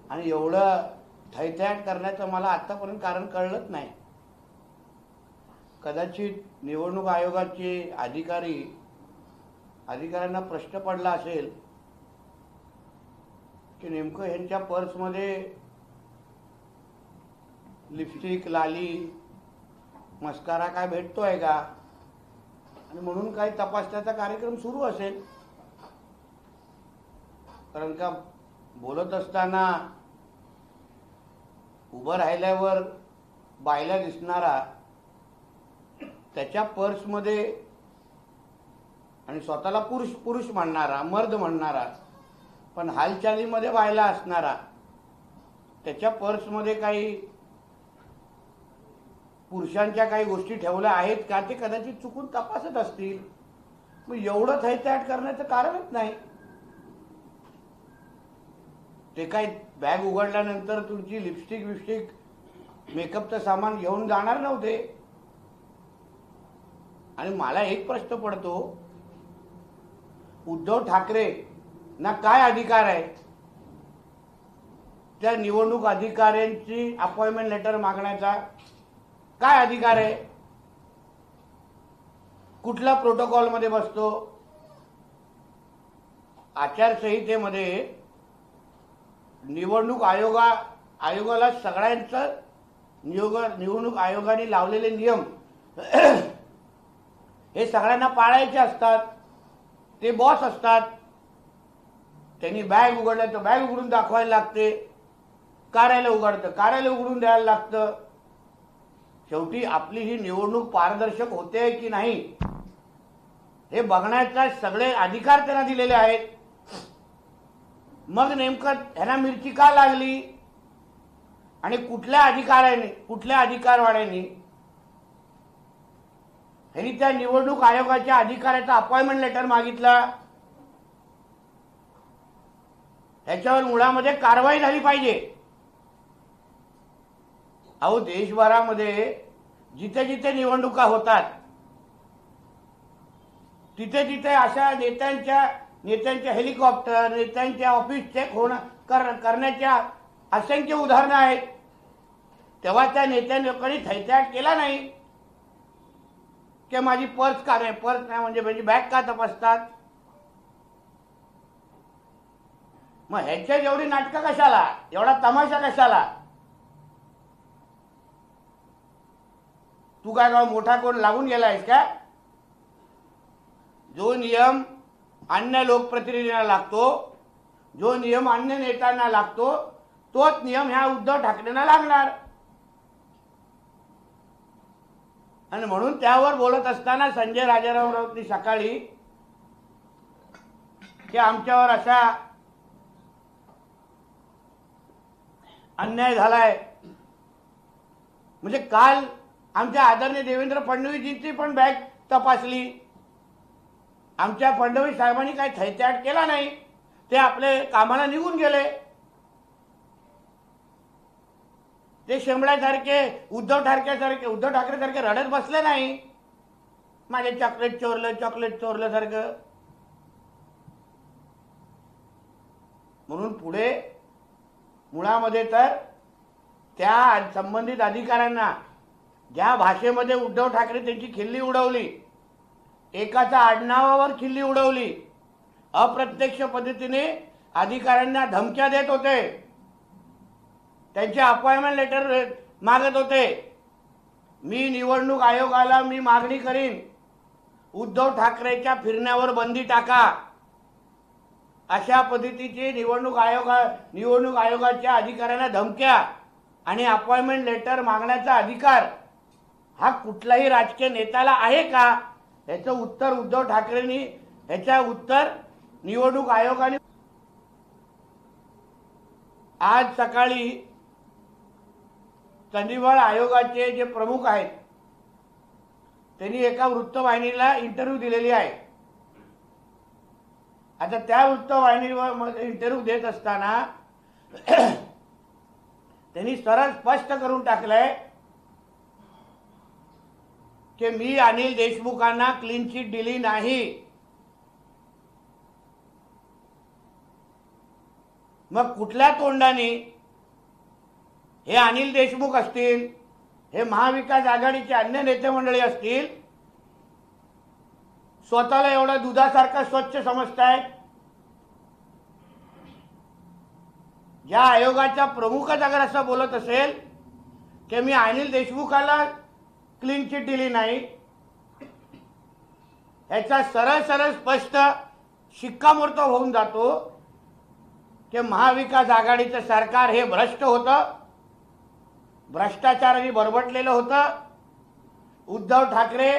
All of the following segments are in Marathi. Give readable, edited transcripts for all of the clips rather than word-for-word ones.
आणि एवढं थैथयाट करण्याचं मला आतापर्यंत कारण कळलंच नाही. कदाचित निवडणूक आयोगाचे अधिकाऱ्यांना प्रश्न पडला असेल की नेमकं ह्यांच्या पर्समध्ये लिपस्टिक, लाली, मस्कारा काय भेटतोय का, आणि म्हणून काही तपासण्याचा कार्यक्रम सुरू असेल. कारण का बोलत असताना उभं राहिल्यावर बायला दिसणारा, त्याच्या पर्समध्ये आणि स्वतःला पुरुष म्हणणारा, मर्द म्हणणारा, पण हालचालीमध्ये बायला असणारा, त्याच्या पर्समध्ये काही पुरुषांच्या काही गोष्टी ठेवल्या आहेत का ते कदाचित चुकून तपासत असतील. मग एवढं थैथयाट करण्याचं कारणच नाही. ते काय बॅग उघडल्यानंतर तुमची लिपस्टिक मेकअपचं सामान घेऊन जाणार नव्हते. आणि मला एक प्रश्न पडतो, उद्धव ठाकरे ना काय अधिकार आहे त्या निवडणूक अधिकाऱ्यांची अपॉइंटमेंट लेटर मागण्याचा? काय अधिकार आहे? कुठल्या प्रोटोकॉलमध्ये बसतो? आचारसंहितेमध्ये निवडणूक आयोगाला सगळ्यांचं निवडणूक आयोगाने लावलेले नियम हे सगळ्यांना पाळायचे असतात. ते बॉस असतात. त्यांनी बॅग उघडलं तर बॅग उघडून दाखवायला लागते. कार्यालय उघडतं, कार्यालय उघडून द्यायला लागतं. शेवटी आपली ही निवडणूक पारदर्शक होते की नाही हे बघण्याचा सगळे अधिकार त्यांना दिलेले आहेत. मग नेमकं ह्यांना मिरची का लागली आणि कुठल्या अधिकारवाड्यांनी ह्यांनी त्या निवडणूक आयोगाच्या अधिकाऱ्याचा अपॉइंटमेंट लेटर मागितला? ह्याच्यावर मुळामध्ये कारवाई झाली पाहिजे. अहो, देशभरामध्ये जिथे जिथे निवडणुका होतात तिथे तिथे अशा नेत्यांच्या हेलिकॉप्टर, नेत्यांच्या ऑफिस चेक करण्याच्या असंख्य उदाहरणं आहेत. तेव्हा त्या नेत्यांनी थैथयाट केला नाही की माझी पर्स का नाही, पर्स नाही म्हणजे बॅग का तपासतात? मग ह्याच्यात एवढी नाटकं कशाला, एवढा तमाशा कशाला? तू काय मोठा कोण लागून गेलायस का? जो नियम अन्य लोकप्रतिनिधींना लागतो, जो नियम अन्य नेत्यांना लागतो, तोच नियम ह्या उद्धव ठाकरेंना लागणार. आणि म्हणून त्यावर बोलत असताना संजय राजाराम राऊतनी सकाळी की आमच्यावर असा अन्याय झालाय, म्हणजे काल आमच्या आदरणीय देवेंद्र फडणवीसजींची पण बॅग तपासली. आमच्या फडणवीस साहेबांनी काही थैथयाट केला नाही. ते आपले कामाला निघून गेले. ते शेंबड्यासारखे उद्धव ठाकरे सारखे रडत बसले नाही, माझे चॉकलेट चोरलं सारखं. म्हणून पुढे मुळामध्ये तर त्या संबंधित अधिकाऱ्यांना ज्या भाषेमध्ये उद्धव ठाकरे त्यांची खिल्ली उडवली, एकाच्या आडनावावर खिल्ली उडवली, अप्रत्यक्ष पद्धतीने अधिकाऱ्यांना धमक्या देत होते, त्यांचे अपॉइंटमेंट लेटर मागत होते. मी निवडणूक आयोगाला मागणी करीन, उद्धव ठाकरेच्या फिरण्यावर बंदी टाका. अशा पद्धतीचे निवडणूक आयोगाच्या अधिकाऱ्यांना धमक्या आणि अपॉइंटमेंट लेटर मागण्याचा अधिकार हा कुठल्याही राजकीय नेत्याला आहे का? याचं उत्तर उद्धव ठाकरेंनी, उत्तर निवडणूक आयोगाने. आज सकाळी संनिवड आयोगाचे जे प्रमुख आहेत त्यांनी एका वृत्तवाहिनीला इंटरव्ह्यू दिलेली आहे. आता त्या वृत्तवाहिनीवर इंटरव्ह्यू देत असताना त्यांनी सरळ स्पष्ट करून टाकलंय की मी अनिल देशमुखांना क्लीन चिट दिली नाही. मग कुठल्या तोंडाने हे अनिल देशमुख असतील, हे महाविकास आघाडीचे अन्य नेते मंडळी असतील, स्वतःला एवढा दुधासारखा स्वच्छ समजतायत? ज्या आयोगाचा प्रमुखच अगर असं बोलत असेल की मी अनिल देशमुखाला क्लीन चिट दिली नाही, याचा सरळ सरळ स्पष्ट शिक्कामोर्तब होऊन जातो की महाविकास आघाडीचं सरकार हे भ्रष्ट होतं, भ्रष्टाचाराने बरबटलेलं होतं. उद्धव ठाकरे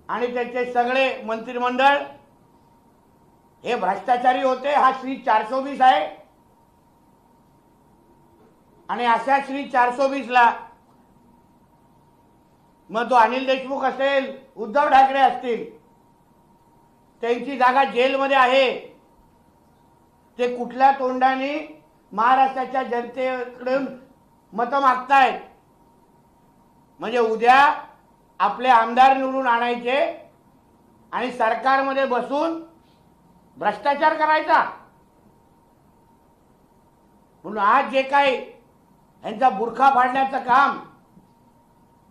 आणि त्याचे सगळे मंत्रिमंडळ हे भ्रष्टाचारी होते. हा श्री 420 आहे. आणि अशा श्री 420ला मग तो अनिल देशमुख असेल, उद्धव ठाकरे असतील, त्यांची जागा जेलमध्ये आहे. ते कुठल्या तोंडाने महाराष्ट्राच्या जनतेकडून मतं मागतायत? म्हणजे उद्या आपले आमदार निवडून आणायचे आणि सरकारमध्ये बसून भ्रष्टाचार करायचा. म्हणून आज जे काही यांचा बुरखा फाडण्याचं काम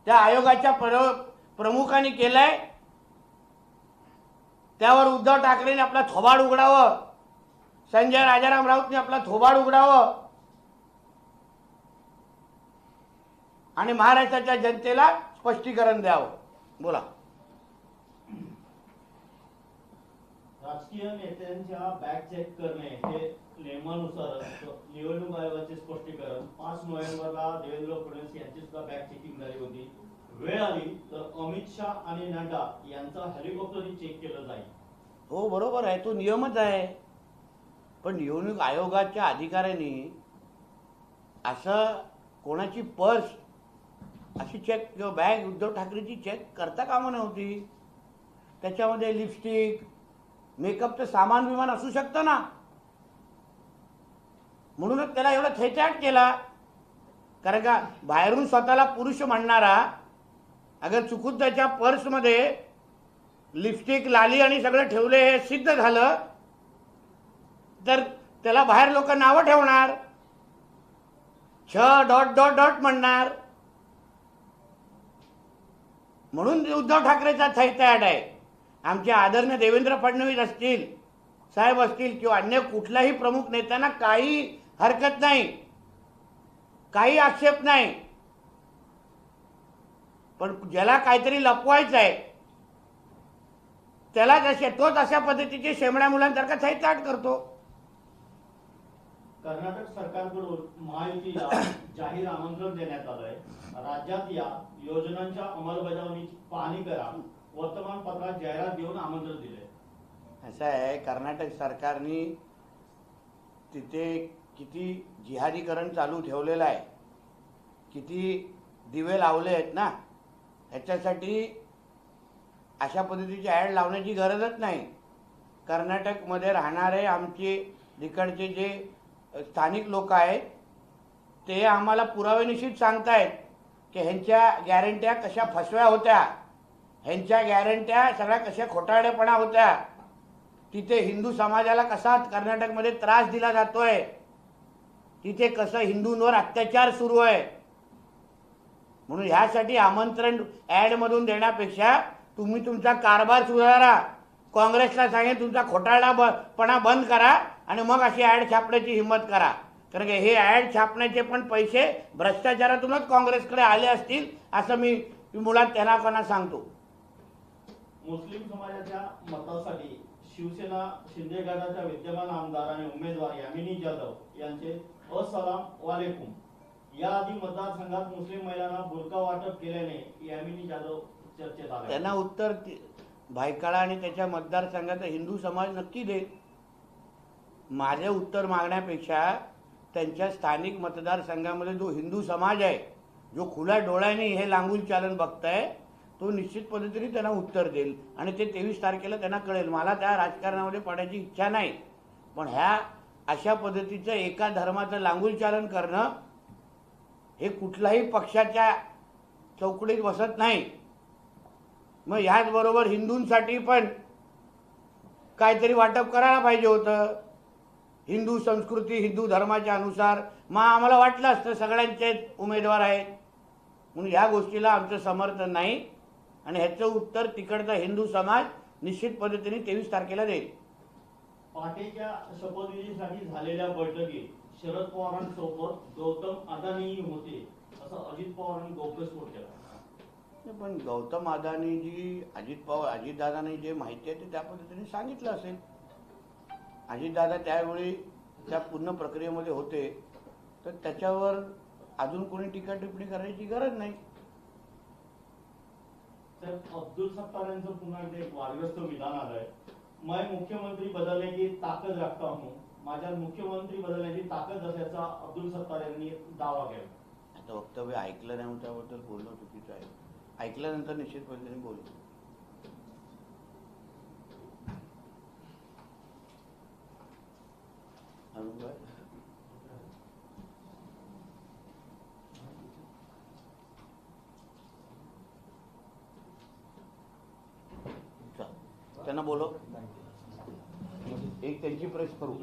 त्या आयोगाच्या प्रमुखांनी केलंय, त्यावर उद्धव ठाकरेंनी आपला थोबाड उघडावं, संजय राजाराम राऊतने आपला थोबाड उघडावं आणि महाराष्ट्राच्या जनतेला स्पष्टीकरण द्यावं. बोला. राजकीय नेत्यांच्या बॅग चेक करणे हे नियमानुसार निवडणूक आयोगाचे स्पष्टीकरण. 5 नोव्हेंबरला देवेंद्र फडणवीस यांची सुद्धा बॅग चेकिंग झाली होती. वेळ आली तर अमित शाह आणि नड्डा यांचा हेलिकॉप्टरही चेक केलं जाईल. हो, बरोबर आहे, तो नियमच आहे. पण निवडणूक आयोगाच्या अधिकाऱ्यांनी असं कोणाची पर्स अशी चेक किंवा बॅग उद्धव ठाकरेची चेक करता कामा नव्हती. त्याच्यामध्ये लिपस्टिक, मेकअपचं सामान विमान असू शकतं ना. म्हणूनच त्याला एवढा थैथयाट केला. कारण का बाहेरून स्वतःला पुरुष म्हणणारा अगर चुकून त्याच्या पर्समध्ये लिपस्टिक, लाली आणि सगळं ठेवले हे सिद्ध झालं तर त्याला बाहेर लोक नावं ठेवणार, .डॉट म्हणणार. म्हणून उद्धव ठाकरेचा थैथयाट आहे. आमचे आदरणीय देवेंद्र फडणवीस असतील, साहेब असतील किंवा अन्य कुठल्याही प्रमुख नेत्यांना काही हरकत नाही, काही आक्षेप नाही. पण ज्याला काहीतरी लपवायचं आहे त्याला तोच अशा पद्धतीचे शेमड्या मुलांसारखा थैथयाट करतो. कर्नाटक सरकारकडून महायुतीला जाहीर आमंत्रण देण्यात आलंय. राज्यात या योजनांच्या अंमलबजावणीची पाहणी करा, वर्तमानपत्रात जाहिरात देऊन आमंत्रण दिले. असं आहे, कर्नाटक सरकारने तिथे किती जिहादीकरण चालू ठेवलेलं आहे, किती दिवे लावले आहेत ना. ह्याच्यासाठी अशा पद्धतीची ॲड लावण्याची गरजच नाही. कर्नाटकमध्ये राहणारे आमचे तिकडचे जे स्थानिक लोक आहेत ते आम्हाला पुरावेनिश्चित सांगतायत की ह्यांच्या गॅरंट्या कशा फसव्या होत्या, ह्यांच्या गॅरंट्या सगळ्या कशा खोटारडेपणा होत्या, तिथे हिंदू समाजाला कसा कर्नाटकमध्ये त्रास दिला जातोय, तिथे कसं हिंदूंवर अत्याचार सुरू आहे. म्हणून ह्यासाठी आमंत्रण ॲडमधून देण्यापेक्षा तुम्ही तुमचा कारभार सुधारा, काँग्रेसला सांगेन तुमचा खोटारडापणा बंद करा आणि मग अशी ॲड छापण्याची हिंमत करा. कारण की हे ॲड छापण्याचे पण पैसे भ्रष्टाचारातूनच काँग्रेसकडे आले असतील असं मी मुळात त्यांना सांगतो. मुस्लिम समाजाच्या मतासाठी शिवसेना शिंदे गटाच्या विद्यमान आमदार आणि उमेदवार यामिनी जाधव यांचे अस्सलाम वालेकुम. याआधी मतदारसंघात मुस्लिम महिलांना बुरका वाटप केल्याने यामिनी जाधव चर्चेत आले. त्यांना उत्तर भायखळा आणि त्याच्या मतदारसंघाचा हिंदू समाज नक्की देईल. माझे उत्तर मागण्यापेक्षा त्यांच्या स्थानिक मतदारसंघामध्ये जो हिंदू समाज आहे, जो खुल्या डोळ्यांनी हे लांगूल चालन बघताय, तो निश्चित पद्धतीने त्यांना उत्तर देईल आणि ते 23 तारखेला त्यांना कळेल. मला त्या राजकारणामध्ये पडायची इच्छा नाही. पण ह्या अशा पद्धतीचं एका धर्माचं लांगूल चालन करणं हे कुठल्याही पक्षाच्या चौकटीत बसत नाही. मग ह्याचबरोबर हिंदूंसाठी पण काहीतरी वाटप करायला पाहिजे होतं. हिंदू संस्कृती हिंदू धर्माच्या अनुसार मग आम्हाला वाटलं असतं सगळ्यांचेच उमेदवार आहेत म्हणून ह्या गोष्टीला आमचं समर्थन नाही आणि ह्याचं उत्तर तिकडचा हिंदू समाज निश्चित पद्धतीने 23 तारखेला देईल. पहाटेच्या शपथविधीसाठी झालेल्या बैठकीत शरद पवारांसोबत गौतम अदानीही होते असं अजित पवारांनी गौप्यस्फोट केला. पण गौतम अदानीजी अजितदादांनी जे माहिती आहे ते त्या पद्धतीने सांगितलं असेल. अजितदादा त्यावेळी त्या पूर्ण प्रक्रियेमध्ये होते तर त्याच्यावर अजून कोणी टीका टिप्पणी करायची गरज नाही. तर अब्दुल सत्तार यांचं पुन्हा एकदा एक वादग्रस्त विधान आलंय. मैं मुख्यमंत्री बदलने की ताकद रखता हूं. माझ्या मुख्यमंत्री बदलण्याची ताकद असल्याचा अब्दुल सत्तार यांनी दावा केला. आता वक्तव्य ऐकलं नाही म्हणून त्याबद्दल बोलणं चुकीचं आहे. ऐकल्यानंतर निश्चित पद्धतीने बोलतो. त्यांना बोलव एक त्यांची प्रेस करू.